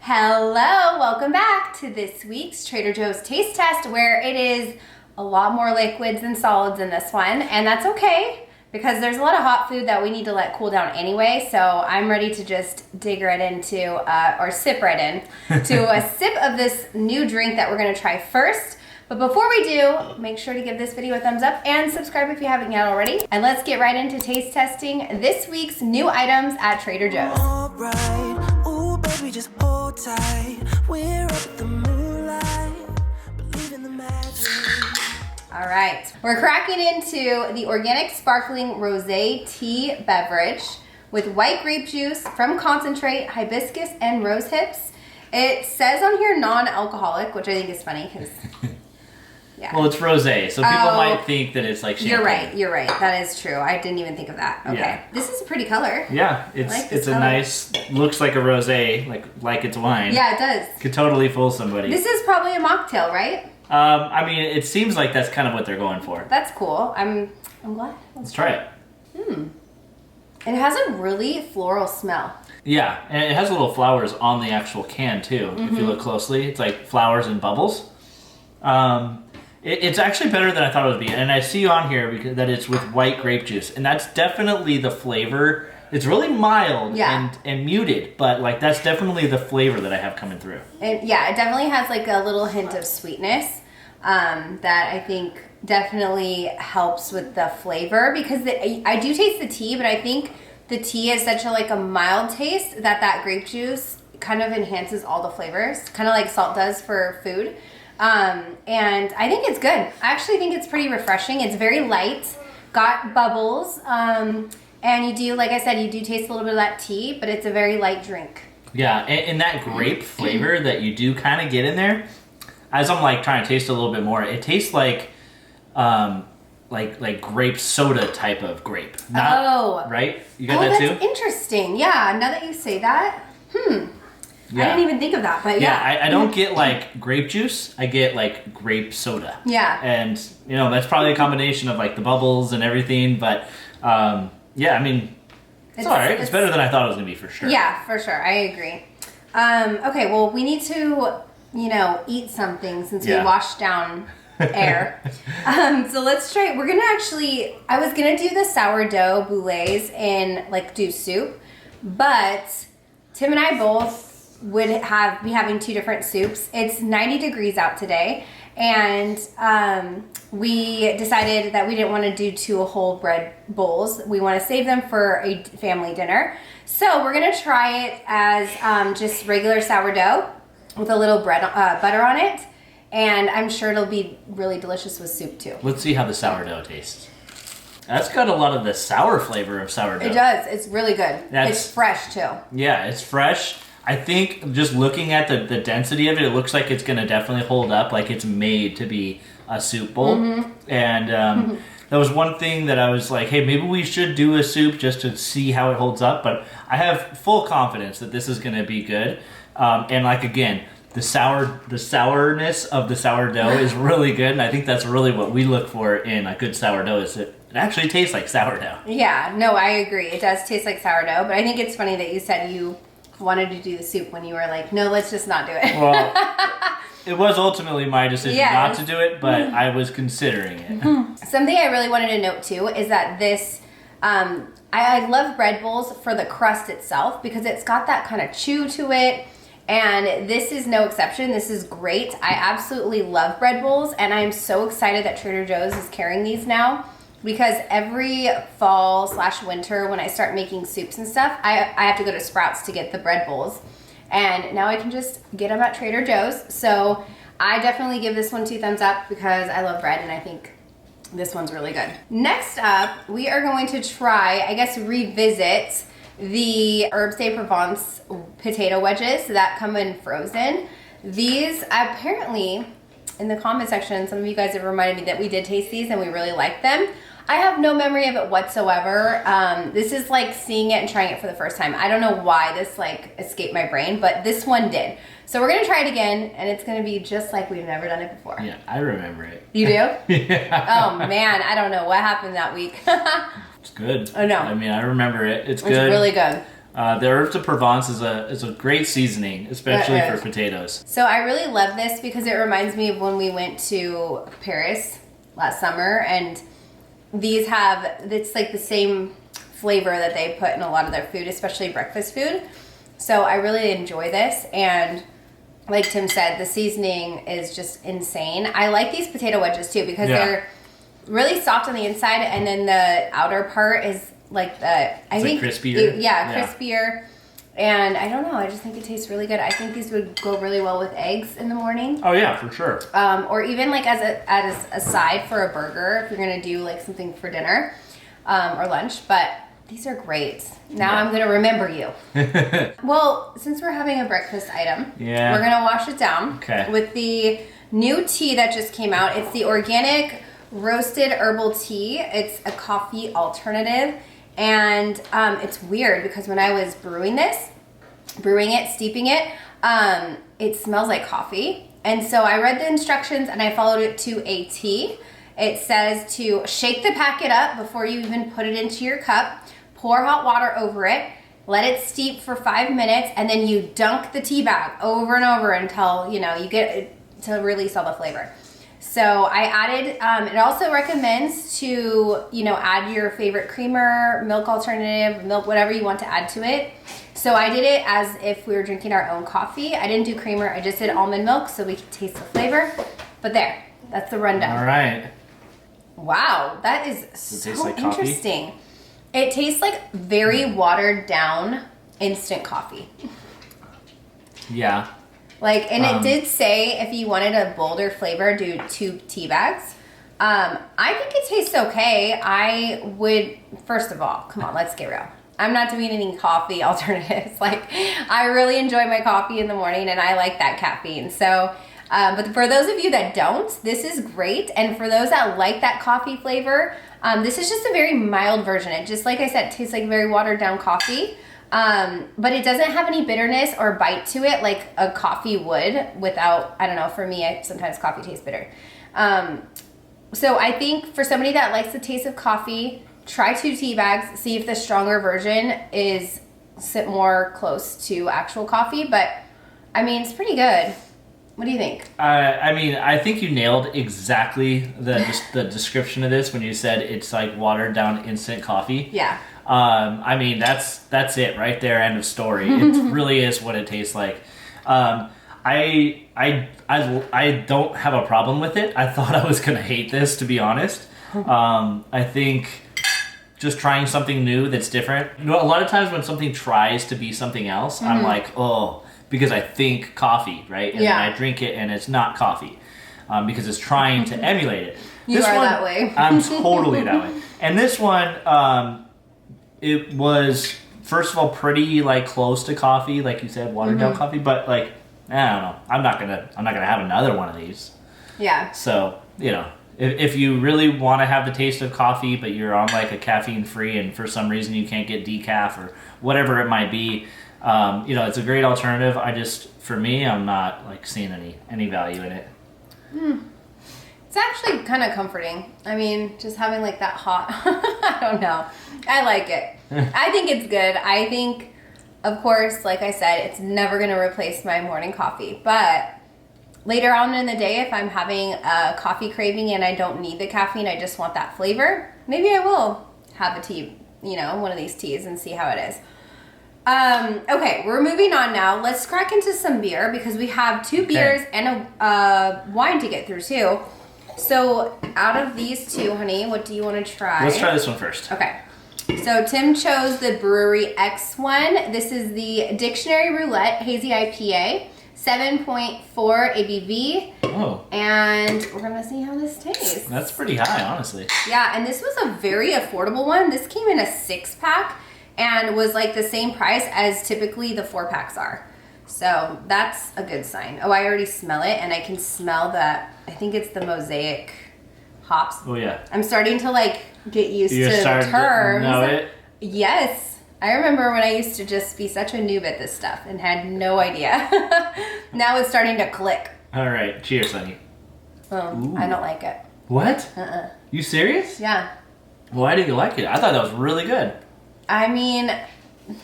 Hello, welcome back to this week's Trader Joe's taste test, where it is a lot more liquids than solids in this one, and that's okay because there's a lot of hot food that we need to let cool down anyway, so I'm ready to just dig right into, or sip right in, to a sip of this new drink that we're gonna try first. But before we do, make sure to give this video a thumbs up and subscribe if you haven't yet already. And let's get right into taste testing this week's new items at Trader Joe's. All right. Ooh, baby, just hold tight. We're up the moonlight. Believe in the magic. All right, we're cracking into the organic sparkling rosé tea beverage with white grape juice from concentrate, hibiscus, and rose hips. It says on here non-alcoholic, which I think is funny because yeah. Well, it's rosé, so people might think that it's like champagne. You're right. That is true. I didn't even think of that. Okay. Yeah. This is a pretty color. Yeah, it's a nice, looks like a rosé, like it's wine. Yeah, it does. Could totally fool somebody. This is probably a mocktail, right? I mean, it seems like that's kind of what they're going for. That's cool. I'm glad. Let's try it. It has a really floral smell. Yeah, and it has little flowers on the actual can too. If you look closely, it's like flowers and bubbles. It's actually better than I thought it would be, and I see on here because that it's with white grape juice, and that's definitely the flavor. It's really mild and muted, but like that's definitely the flavor that I have coming through. And yeah, it definitely has like a little hint of sweetness that I think definitely helps with the flavor, because I do taste the tea, but I think the tea is such a mild taste that grape juice kind of enhances all the flavors, kind of like salt does for food. And I think it's good. I actually think it's pretty refreshing. It's very light, got bubbles, and you do, like I said, you do taste a little bit of that tea, but it's a very light drink. Yeah, and that grape flavor that you do kind of get in there, as I'm like trying to taste a little bit more, it tastes like grape soda type of grape. Right? You got that too? That's interesting. Yeah, now that you say that, Yeah. I didn't even think of that, but yeah. I don't get like grape juice. I get like grape soda. Yeah. And, that's probably a combination of like the bubbles and everything. But, yeah, I mean, it's all right. It's better than I thought it was going to be for sure. Yeah, for sure. I agree. Okay, well, we need to, eat something since we washed down air. So let's try. We're going to actually, I was going to do the sourdough bouillets and do soup. But Tim and I both would be having two different soups. It's 90 degrees out today, and we decided that we didn't want to do two whole bread bowls. We want to save them for a family dinner. So we're gonna try it as just regular sourdough with a little butter on it, and I'm sure it'll be really delicious with soup too. Let's see how the sourdough tastes. That's got a lot of the sour flavor of sourdough. It does. It's really good. It's fresh too. Yeah, it's fresh. I think just looking at the density of it, it looks like it's going to definitely hold up, like it's made to be a soup bowl. And that was one thing that I was like, hey, maybe we should do a soup just to see how it holds up. But I have full confidence that this is going to be good. And again, the sourness of the sourdough is really good. And I think that's really what we look for in a good sourdough, is it actually tastes like sourdough. Yeah, no, I agree. It does taste like sourdough. But I think it's funny that you said you wanted to do the soup when you were like, no, let's just not do it. Well, it was ultimately my decision not to do it, but I was considering it. Something I really wanted to note too is that this, I love bread bowls for the crust itself because it's got that kind of chew to it, and this is no exception. This is great. I absolutely love bread bowls, and I'm so excited that Trader Joe's is carrying these now. Because every fall/winter when I start making soups and stuff, I have to go to Sprouts to get the bread bowls. And now I can just get them at Trader Joe's. So I definitely give this one 2 thumbs up because I love bread and I think this one's really good. Next up, we are going to try, revisit the Herbes de Provence potato wedges that come in frozen. These apparently, in the comment section, some of you guys have reminded me that we did taste these and we really liked them. I have no memory of it whatsoever. This is like seeing it and trying it for the first time. I don't know why this escaped my brain, but this one did. So we're gonna try it again, and it's gonna be just like we've never done it before. Yeah, I remember it. You do? Yeah. Oh man, I don't know what happened that week. It's good. I know. I mean, I remember it. It's good. It's really good. The herbs de Provence is a great seasoning, especially for potatoes. So I really love this because it reminds me of when we went to Paris last summer, and these it's like the same flavor that they put in a lot of their food, especially breakfast food. So I really enjoy this, and like Tim said, the seasoning is just insane. I like these potato wedges too because they're really soft on the inside, and then the outer part is like I think crispier. Crispier. And I don't know, I just think it tastes really good. I think these would go really well with eggs in the morning. Oh yeah, for sure. Or even like as a side for a burger if you're gonna do like something for dinner or lunch. But these are great. Now I'm gonna remember you. Well, since we're having a breakfast item, we're gonna wash it down with the new tea that just came out. It's the organic roasted herbal tea. It's a coffee alternative. And it's weird because when I was brewing it, steeping it, it smells like coffee. And so I read the instructions and I followed it to a T. It says to shake the packet up before you even put it into your cup, pour hot water over it, let it steep for 5 minutes, and then you dunk the tea bag over and over until, you get it to release all the flavor. So I added, it also recommends to, add your favorite creamer, milk alternative, milk, whatever you want to add to it. So I did it as if we were drinking our own coffee. I didn't do creamer, I just did almond milk so we could taste the flavor. But there, that's the rundown. All right. Wow, that is so like interesting. Coffee? It tastes like very watered down instant coffee. Yeah. It did say if you wanted a bolder flavor, do 2 tea bags. I think it tastes okay. I would, first of all, come on, let's get real. I'm not doing any coffee alternatives. I really enjoy my coffee in the morning and I like that caffeine. So, but for those of you that don't, this is great. And for those that like that coffee flavor, this is just a very mild version. It just, like I said, tastes like very watered down coffee. But it doesn't have any bitterness or bite to it like a coffee would without, I don't know, for me, sometimes coffee tastes bitter. So I think for somebody that likes the taste of coffee, try 2 tea bags, see if the stronger version is more close to actual coffee. But, I mean, it's pretty good. What do you think? I think you nailed exactly the description of this when you said it's like watered down instant coffee. Yeah. That's it right there. End of story. It really is what it tastes like. I don't have a problem with it. I thought I was gonna hate this, to be honest. I think just trying something new that's different. A lot of times when something tries to be something else, I'm like, oh, because I think coffee, right? And then I drink it and it's not coffee, because it's trying to emulate it. You are that way. I'm totally that way. And this one, it was, first of all, pretty close to coffee, like you said, watered down coffee. But I don't know. I'm not gonna have another one of these. Yeah. So if you really want to have the taste of coffee, but you're on a caffeine free, and for some reason you can't get decaf or whatever it might be, it's a great alternative. For me, I'm not seeing any value in it. It's actually kind of comforting. I mean, just having that hot, I don't know. I like it. I think it's good. I think, of course, like I said, it's never going to replace my morning coffee. But later on in the day, if I'm having a coffee craving and I don't need the caffeine, I just want that flavor, maybe I will have a tea, one of these teas and see how it is. Okay, we're moving on now. Let's crack into some beer because we have 2 beers and a wine to get through too. So out of these 2, honey, what do you want to try? Let's try this one first. Okay. So Tim chose the Brewery X one. This is the Dictionary Roulette Hazy IPA, 7.4 ABV. Oh. And we're going to see how this tastes. That's pretty high, honestly. Yeah, and this was a very affordable one. This came in a 6-pack and was the same price as typically the 4-packs are. So that's a good sign. Oh, I already smell it, and I can smell that. I think it's the mosaic hops. Oh, yeah. I'm starting to get used to the terms. Know it? Yes. I remember when I used to just be such a noob at this stuff and had no idea. Now it's starting to click. All right. Cheers, honey. I don't like it. What? You serious? Yeah. Why didn't you like it? I thought that was really good. I mean,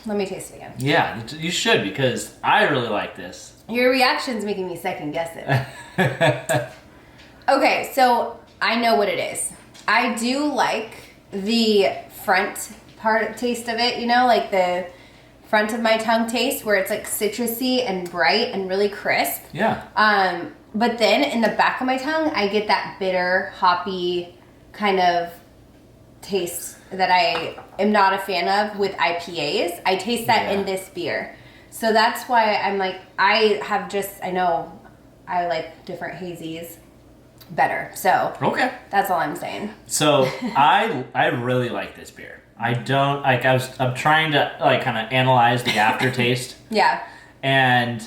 Let me taste it again. Yeah, you should, because I really like this. Your reaction's making me second guess it. Okay, so I know what it is. I do like the front part taste of it, you know, like the front of my tongue taste where it's like citrusy and bright and really crisp. Yeah. But then in the back of my tongue, I get that bitter, hoppy kind of taste that I am not a fan of with IPAs. I taste that in this beer. So that's why I'm like, I know I like different hazies better. So Okay. that's all I'm saying. So I really like this beer. I don't like. I'm trying to like kind of analyze the aftertaste. Yeah. And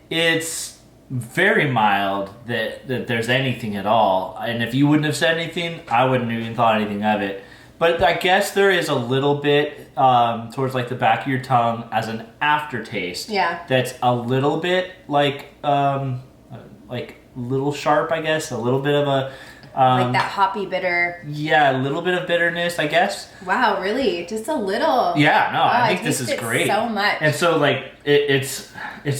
it's very mild that there's anything at all. And if you wouldn't have said anything, I wouldn't have even thought anything of it. But I guess there is a little bit towards like the back of your tongue as an aftertaste. Yeah. That's a little bit like little sharp, I guess. A little bit of a like that hoppy bitter. Yeah, a little bit of bitterness, I guess. Wow, really? Just a little. Yeah, no, I think taste this is it great. so much. And so like it's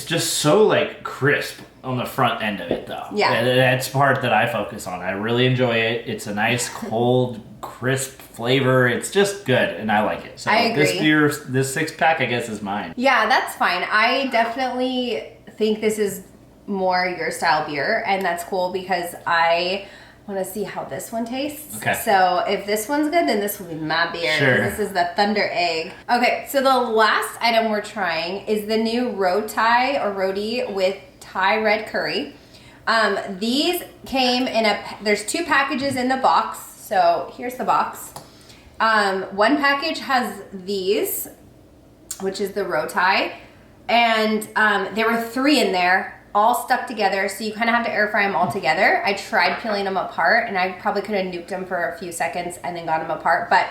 just so like crisp on the front end of it though. Yeah. And that's the part that I focus on. I really enjoy it. It's a nice cold, crisp flavor. It's just good and I like it. So I agree. This 6-pack I guess is mine. Yeah, that's fine. I definitely think this is more your style beer, and that's cool because I want to see how this one tastes. Okay. So if this one's good, then this will be my beer. Sure. This is the Thunder Egg. Okay, so the last item we're trying is the new roti with Thai red curry. These came in there's 2 packages in the box. So here's the box. One package has these, which is the roti, and there were 3 in there, all stuck together, so you kind of have to air fry them all together. I tried peeling them apart, and I probably could have nuked them for a few seconds and then got them apart, but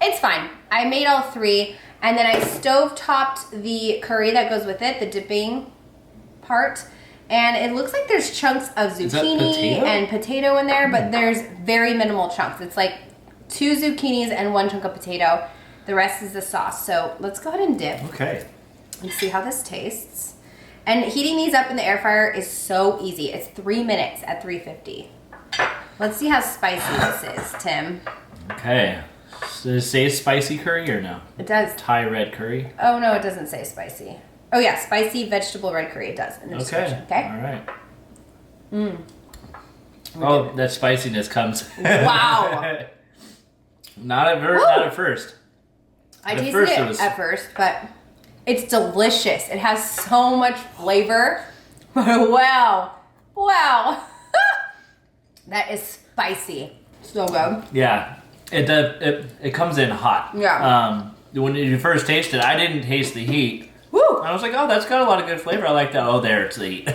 it's fine. I made all 3, and then I stove-topped the curry that goes with it, the dipping part, and it looks like there's chunks of zucchini and potato in there, but there's very minimal chunks. It's like 2 zucchinis and 1 chunk of potato. The rest is the sauce. So let's go ahead and dip. Okay. And see how this tastes. And heating these up in the air fryer is so easy. It's 3 minutes at 350. Let's see how spicy this is, Tim. Okay. Does it say spicy curry or no? It does. Thai red curry. Oh, no, it doesn't say spicy. Oh, yeah, spicy vegetable red curry. It does in the description. Okay. All right. Oh, that spiciness comes. Wow. Not at first. I tasted it at first, but it's delicious. It has so much flavor. Wow. That is spicy. So good. Yeah. It comes in hot. Yeah. When you first taste it, I didn't taste the heat. Woo! I was like, oh, that's got a lot of good flavor. I like that. Oh, there, it's the heat.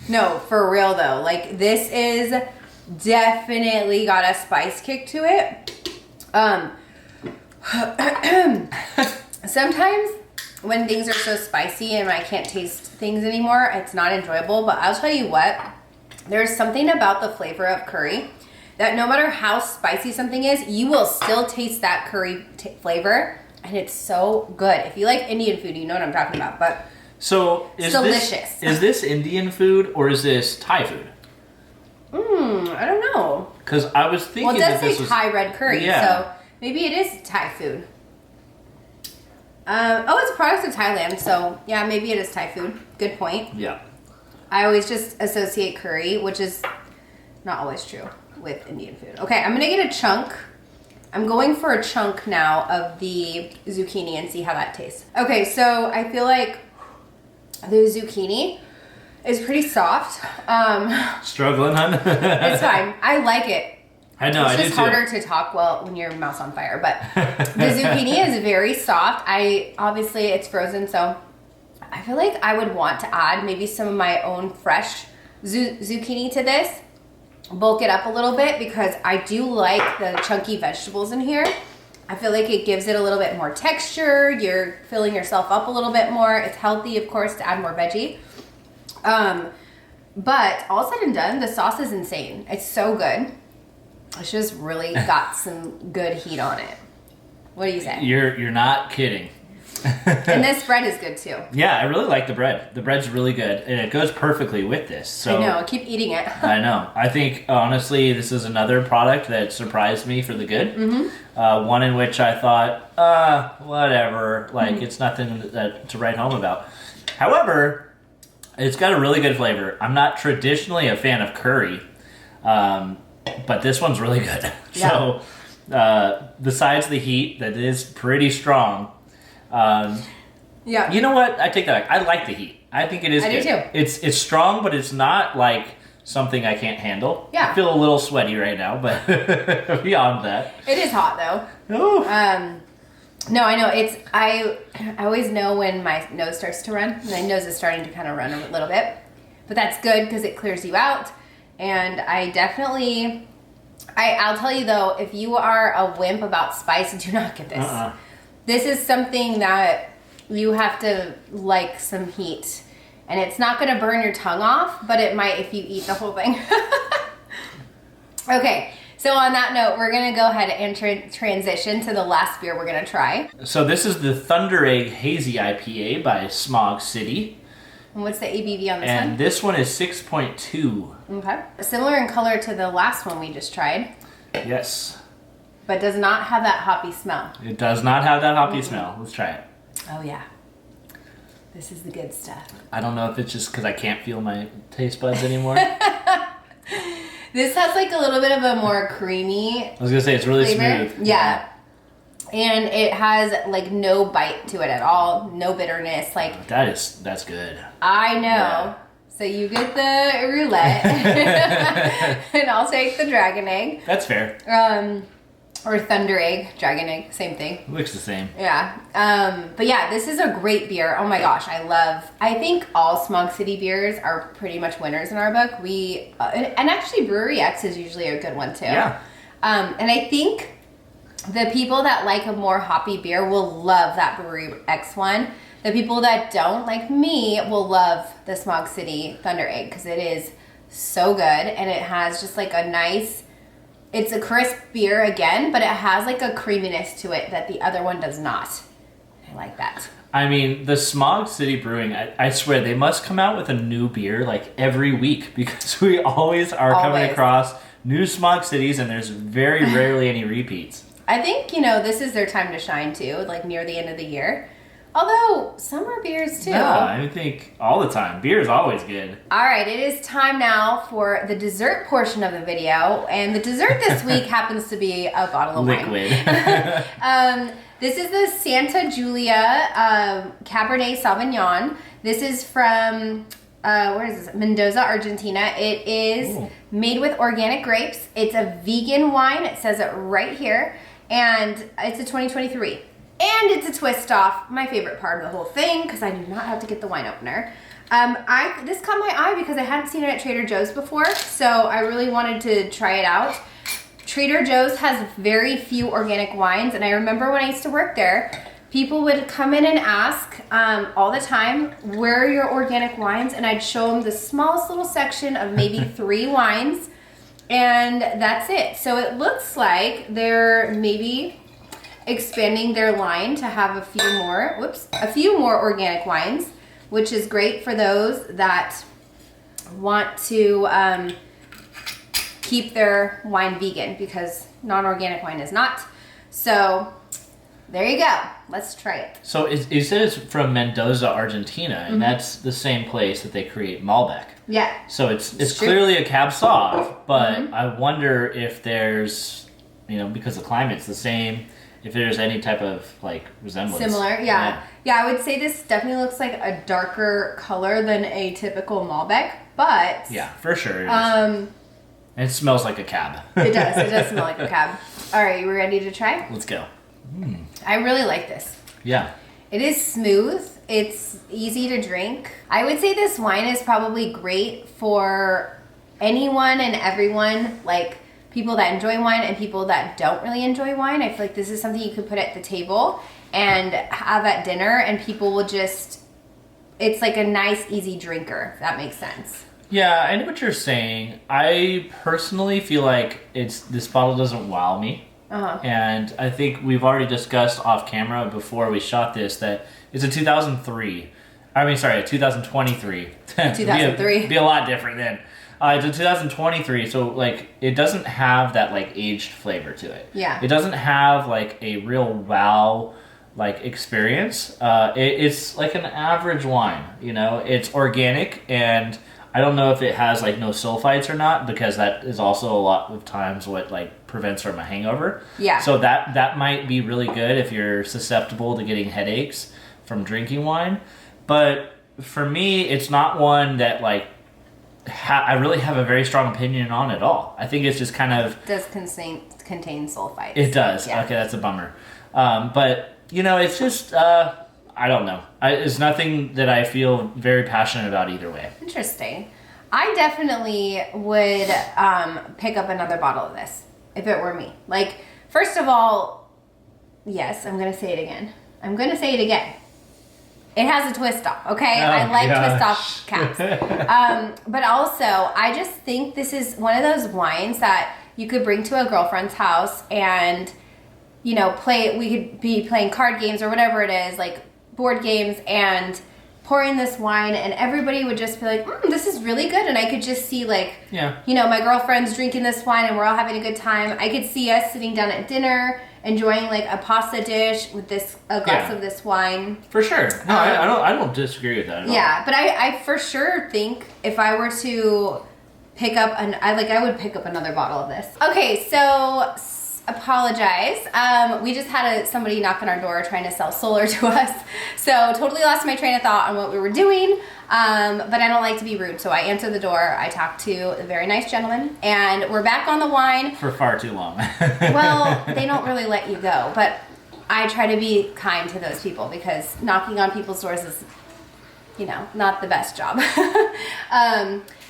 No, for real though. Like, this is definitely got a spice kick to it. Sometimes when things are so spicy and I can't taste things anymore, it's not enjoyable. But I'll tell you what, there's something about the flavor of curry that no matter how spicy something is, you will still taste that curry flavor, and it's so good. If you like Indian food, you know what I'm talking about. But so it's delicious. Is this Indian food or is this Thai food? I don't know. Because I was thinking well, it does say Thai red curry, yeah. so maybe it is Thai food. It's a product of Thailand, so yeah, maybe it is Thai food. Good point. Yeah. I always just associate curry, which is not always true, with Indian food. Okay, I'm gonna get a chunk. I'm going for a chunk now of the zucchini and see how that tastes. Okay, so I feel like the zucchini is pretty soft. Struggling, hun? It's fine. I like it. I know, I do too. It's just harder to talk when your mouth's on fire, but the zucchini is very soft. Obviously it's frozen, so I feel like I would want to add maybe some of my own fresh zucchini to this. Bulk it up a little bit because I do like the chunky vegetables in here. I feel like it gives it a little bit more texture. You're filling yourself up a little bit more. It's healthy, of course, to add more veggie. But all said and done, the sauce is insane. It's so good. It's just really got some good heat on it. What do you say? You're not kidding. And this bread is good too. Yeah, I really like the bread. The bread's really good, and it goes perfectly with this. So I know. I keep eating it. I know. I think, honestly, this is another product that surprised me for the good. Mm-hmm. One in which I thought, whatever, like, it's nothing to write home about. However, it's got a really good flavor. I'm not traditionally a fan of curry, but this one's really good. Yeah. So, besides the heat that is pretty strong, Yeah. you know what? I take that back. I like the heat. I think it is I do good. too. It's strong, but it's not like something I can't handle. Yeah. I feel a little sweaty right now, but beyond that. It is hot though. Ooh. No, I know. I always know when my nose starts to run. My nose is starting to kind of run a little bit. But that's good because it clears you out. And I definitely... I'll tell you though, if you are a wimp about spice, do not get this. This is something that you have to like some heat. And it's not going to burn your tongue off, but it might if you eat the whole thing. Okay. So on that note, we're going to go ahead and transition to the last beer we're going to try. So this is the Thunder Egg Hazy IPA by Smog City. And what's the ABV on this And one? this one is 6.2. Okay. Similar in color to the last one we just tried, Yes. but does not have that hoppy smell. It does not have that hoppy smell. Let's try it. Oh yeah. This is the good stuff. I don't know if it's just because I can't feel my taste buds anymore. This has like a little bit of a more creamy I was going to say, it's really flavor. smooth. Yeah. And it has like no bite to it at all. No bitterness. Like That's good. I know. Yeah. So you get the roulette and I'll take the dragon egg. That's fair. Or thunder egg, dragon egg, same thing. Looks the same. Yeah. But yeah, this is a great beer. Oh my gosh, I think all Smog City beers are pretty much winners in our book. And actually Brewery X is usually a good one too. Yeah. And I think the people that like a more hoppy beer will love that Brewery X one. The people that don't, like me, will love the Smog City Thunder Egg because it is so good and it has just like a nice... It's a crisp beer again, but it has like a creaminess to it that the other one does not. I like that. I mean, the Smog City Brewing, I swear, they must come out with a new beer like every week because we always are coming across new Smog Cities and there's very rarely any repeats. I think, this is their time to shine too, like near the end of the year. Although, summer beers too. Yeah, I think all the time. Beer is always good. All right, it is time now for the dessert portion of the video. And the dessert this week happens to be a bottle of Liquid. wine. This is the Santa Julia Cabernet Sauvignon. This is from, where is this? Mendoza, Argentina. It is made with organic grapes. It's a vegan wine. It says it right here. And it's a 2023. And it's a twist off, my favorite part of the whole thing, because I do not have to get the wine opener. This caught my eye because I hadn't seen it at Trader Joe's before, so I really wanted to try it out. Trader Joe's has very few organic wines, and I remember when I used to work there, people would come in and ask all the time, where are your organic wines? And I'd show them the smallest little section of maybe 3 wines, and that's it. So it looks like they're maybe expanding their line to have a few more organic wines, which is great for those that want to keep their wine vegan because non-organic wine is not. So there you go. Let's try it. So you said it's from Mendoza, Argentina, and that's the same place that they create Malbec. Yeah. So it's true. clearly a Cab Sauv, but I wonder if there's, because the climate's the same, if there's any type of like resemblance. Similar, yeah. I would say this definitely looks like a darker color than a typical Malbec, but Yeah, for sure. It is. And it smells like a cab. It does smell like a cab. All right, you ready to try? Let's go. I really like this. Yeah. It is smooth. It's easy to drink. I would say this wine is probably great for anyone and everyone, like people that enjoy wine and people that don't really enjoy wine. I feel like this is something you could put at the table and have at dinner and people will just, it's like a nice, easy drinker, if that makes sense. Yeah, I know what you're saying. I personally feel like this bottle doesn't wow me. And I think we've already discussed off camera before we shot this that it's a 2003. I mean, sorry, a 2023. 2003. Be a lot different then. It's a 2023, so like it doesn't have that like aged flavor to it. Yeah. It doesn't have like a real wow like experience. It's like an average wine. You know, it's organic, and I don't know if it has like no sulfites or not, because that is also a lot of times what like prevents from a hangover. Yeah. So that might be really good if you're susceptible to getting headaches from drinking wine. But for me, it's not one that like I really have a very strong opinion on at all. I think it's just kind of... It does contain sulfites. It does. Yeah. Okay, that's a bummer. But, you know, it's just... I don't know. It's nothing that I feel very passionate about either way. Interesting. I definitely would pick up another bottle of this if it were me. Like, first of all, yes, I'm going to say it again. It has a twist off, okay? Oh, I like gosh. twist off caps. But also, I just think this is one of those wines that you could bring to a girlfriend's house and, you know, we could be playing card games or whatever it is, like board games, and pouring this wine, and everybody would just be like, this is really good. And I could just see, like, you know, my girlfriend's drinking this wine and we're all having a good time. I could see us sitting down at dinner, enjoying like a pasta dish with a glass of this wine. For sure. No, I don't disagree with that at all. Yeah, but I for sure think if I were to pick up I would pick up another bottle of this. Okay, so apologize. We just had somebody knock on our door trying to sell solar to us. So totally lost my train of thought on what we were doing. But I don't like to be rude, so I answered the door. I talked to a very nice gentleman, and we're back on the wine. For far too long. Well, they don't really let you go, but I try to be kind to those people because knocking on people's doors is, you know, not the best job.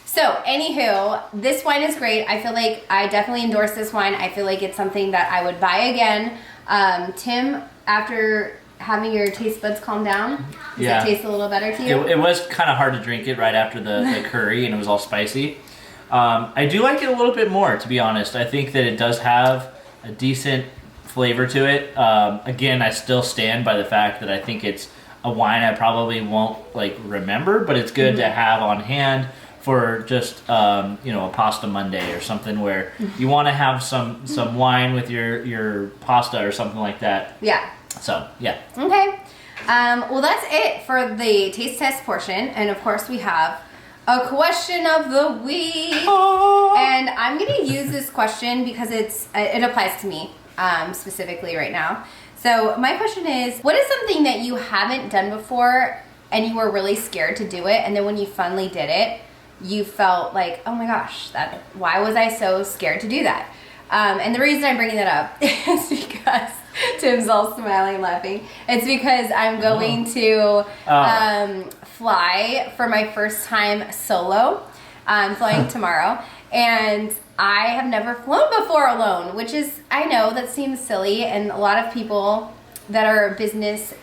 So, anywho, this wine is great. I feel like I definitely endorse this wine. I feel like it's something that I would buy again. Tim, after having your taste buds calm down, does it taste a little better to you? It was kind of hard to drink it right after the curry, and it was all spicy. I do like it a little bit more, to be honest. I think that it does have a decent flavor to it. Again, I still stand by the fact that I think it's a wine I probably won't like remember, but it's good to have on hand for just you know, a pasta Monday or something where you want to have some wine with your pasta or something like that. Yeah. So yeah. Okay. Well, that's it for the taste test portion, and of course we have a question of the week. And I'm gonna use this question because it applies to me specifically right now. So my question is, what is something that you haven't done before and you were really scared to do it, and then when you finally did it, you felt like, oh my gosh, why was I so scared to do that? And the reason I'm bringing that up is because Tim's all smiling and laughing. It's because I'm going to fly for my first time solo. I'm flying tomorrow, and I have never flown before alone, which is, I know that seems silly, and a lot of people that are business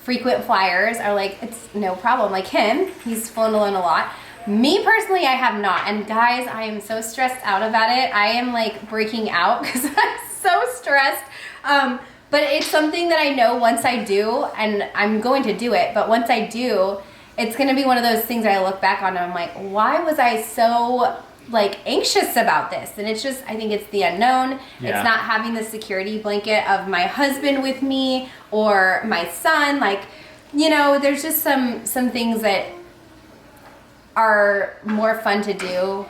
frequent flyers are like, it's no problem. Like him, he's flown alone a lot. Me personally, I have not. And guys, I am so stressed out about it. I am like breaking out because I'm so stressed. But it's something that I know once I do, and I'm going to do it, but once I do, it's going to be one of those things that I look back on and I'm like, why was I so like anxious about this? And it's just, I think it's the unknown. Yeah. It's not having the security blanket of my husband with me or my son. Like, you know, there's just some things that are more fun to do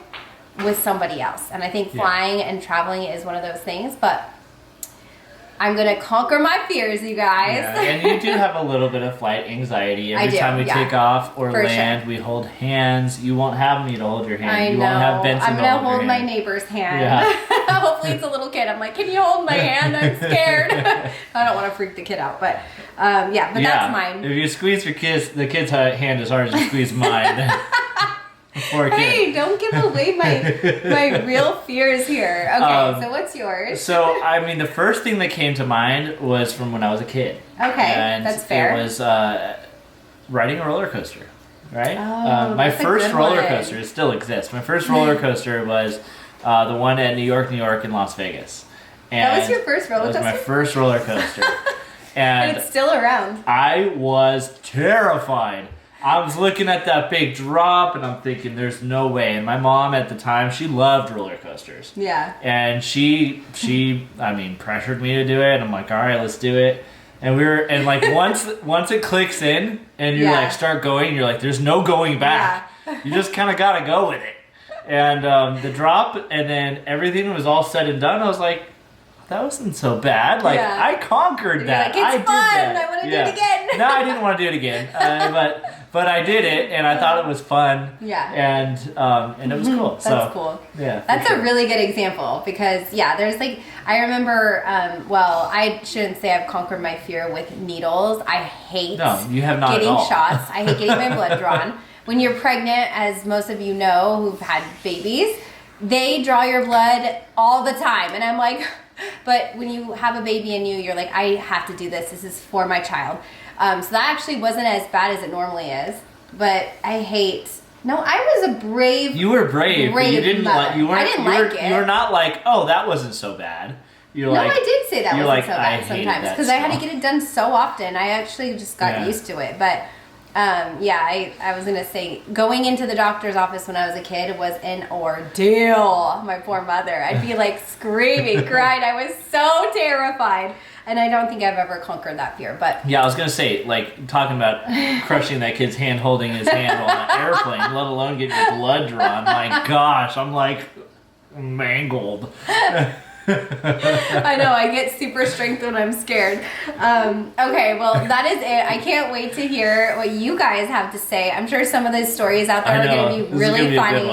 with somebody else. And I think flying and traveling is one of those things, but I'm going to conquer my fears, you guys. Yeah, and you do have a little bit of flight anxiety. Every I time do, we take off or For land, sure. we hold hands. You won't have me to hold your hand. I You know. won't have Benson I'm to going to hold hold your my hand. neighbor's hand. Yeah. Hopefully it's a little kid. I'm like, can you hold my hand? I'm scared. I don't want to freak the kid out, but that's mine. If you squeeze the kid's hand as hard as you squeeze mine, poor kid. Hey, don't give away my real fears here. Okay, so what's yours? So, I mean, the first thing that came to mind was from when I was a kid. Okay, and that's fair. It was riding a roller coaster, right? Oh, my that's a first good roller one. coaster, it still exists. My first roller coaster was the one at New York, and Las Vegas. That was your first roller That was my coaster? first roller coaster. And It's still around. I was terrified. I was looking at that big drop and I'm thinking there's no way. And my mom at the time, she loved roller coasters. Yeah. And she pressured me to do it. And I'm like, all right, let's do it. And like once it clicks in and you like start going, you're like, there's no going back. Yeah. You just kind of got to go with it. And the drop and then everything was all said and done. I was like, that wasn't so bad. Like I conquered that. Like, it's I did fun. that. I want to do it again. No, I didn't want to do it again. But I did it, and I thought it was fun. Yeah. And it was cool. That's cool. Yeah. That's a really good example because there's like I remember. I shouldn't say I've conquered my fear with needles. I hate. No, you have not getting at all. shots. I hate getting my blood drawn. When you're pregnant, as most of you know who've had babies, they draw your blood all the time, and I'm like. But when you have a baby in you, you're like, I have to do this. This is for my child. So that actually wasn't as bad as it normally is. But I hate. No, I was a brave. You were brave. But you didn't mother. like. You weren't. I didn't like it. You were not like, oh, that wasn't so bad. You're like. No, I did say that wasn't like, so bad sometimes because I had to get it done so often. I actually just got used to it. But I was gonna say going into the doctor's office when I was a kid was an ordeal. My poor mother. I'd be like screaming, crying. I was so terrified. And I don't think I've ever conquered that fear, but... Yeah, I was going to say, like, talking about crushing that kid's hand, holding his hand on an airplane, let alone getting your blood drawn. My gosh, I'm, like, mangled. I know, I get super strength when I'm scared. Okay, well, that is it. I can't wait to hear what you guys have to say. I'm sure some of those stories out there are going to be really funny.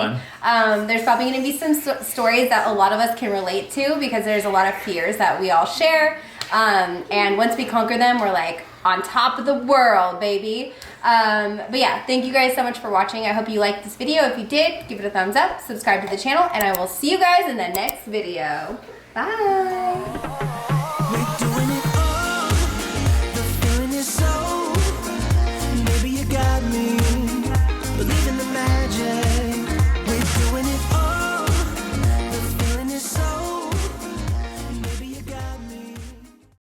There's probably going to be some stories that a lot of us can relate to because there's a lot of fears that we all share. And once we conquer them, we're like on top of the world, baby. But yeah, thank you guys so much for watching. I hope you liked this video. If you did, give it a thumbs up, subscribe to the channel, and I will see you guys in the next video. Bye.